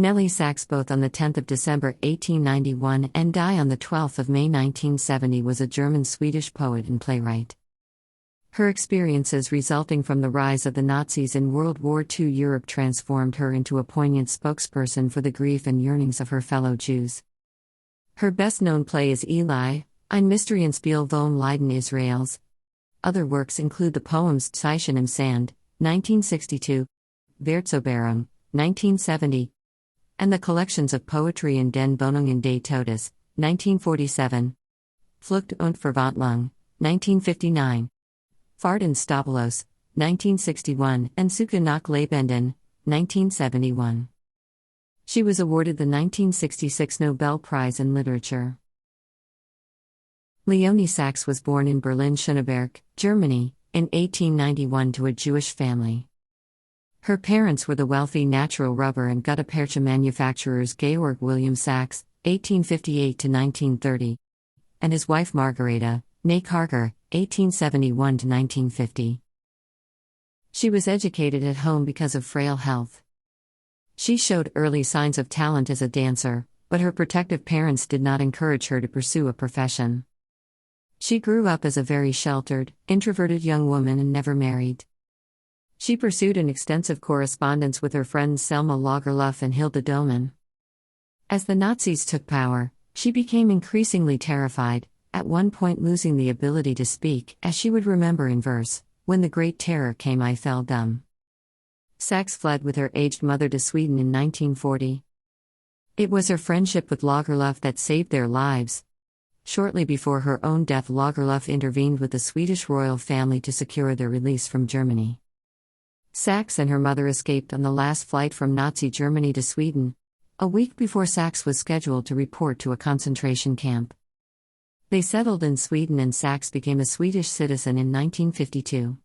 Nelly Sachs, both on the 10th of December 1891 and die on the 12th of May 1970, was a German-Swedish poet and playwright. Her experiences resulting from the rise of the Nazis in World War II Europe transformed her into a poignant spokesperson for the grief and yearnings of her fellow Jews. Her best-known play is Ein Mysterienspiel von Leiden Israels. Other works include the poems Zeichen im Sand, 1962, Verzauberung, 1970, and the collections of poetry in den Wohnungen des Todes, 1947, Flucht und Verwandlung, 1959, Fahrt and Staublose, 1961, and Suche, nach Lebenden, 1971. She was awarded the 1966 Nobel Prize in Literature. Nelly Sachs was born in Berlin-Schöneberg, Germany, in 1891 to a Jewish family. Her parents were the wealthy natural rubber and gutta percha manufacturers Georg William Sachs, 1858–1930, and his wife Margareta, née Karger, 1871–1950. She was educated at home because of frail health. She showed early signs of talent as a dancer, but her protective parents did not encourage her to pursue a profession. She grew up as a very sheltered, introverted young woman and never married. She pursued an extensive correspondence with her friends Selma Lagerlöf and Hilda Dohmann. As the Nazis took power, she became increasingly terrified, at one point losing the ability to speak, as she would remember in verse, "When the Great Terror came, I fell dumb." Sachs fled with her aged mother to Sweden in 1940. It was her friendship with Lagerlöf that saved their lives. Shortly before her own death, Lagerlöf intervened with the Swedish royal family to secure their release from Germany. Sachs and her mother escaped on the last flight from Nazi Germany to Sweden, a week before Sachs was scheduled to report to a concentration camp. They settled in Sweden and Sachs became a Swedish citizen in 1952.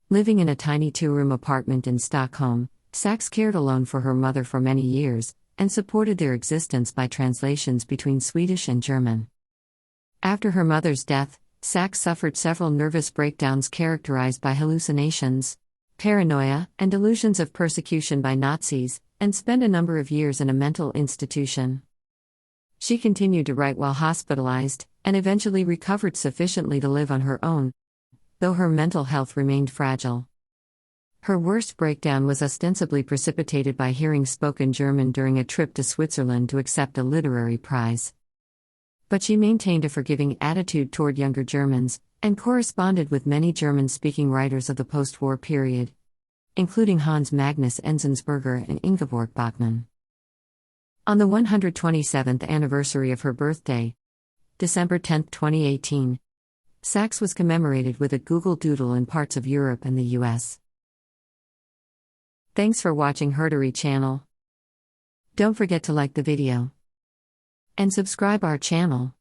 Living in a tiny two-room apartment in Stockholm, Sachs cared alone for her mother for many years, and supported their existence by translations between Swedish and German. After her mother's death, Sachs suffered several nervous breakdowns characterized by hallucinations, paranoia, and delusions of persecution by Nazis, and spent a number of years in a mental institution. She continued to write while hospitalized, and eventually recovered sufficiently to live on her own, though her mental health remained fragile. Her worst breakdown was ostensibly precipitated by hearing spoken German during a trip to Switzerland to accept a literary prize. But she maintained a forgiving attitude toward younger Germans, and corresponded with many German-speaking writers of the post-war period, including Hans Magnus Enzensberger and Ingeborg Bachmann. On the 127th anniversary of her birthday, December 10, 2018, Sachs was commemorated with a Google Doodle in parts of Europe and the US. Thanks for watching HerStory channel. Don't forget to like the video and subscribe our channel.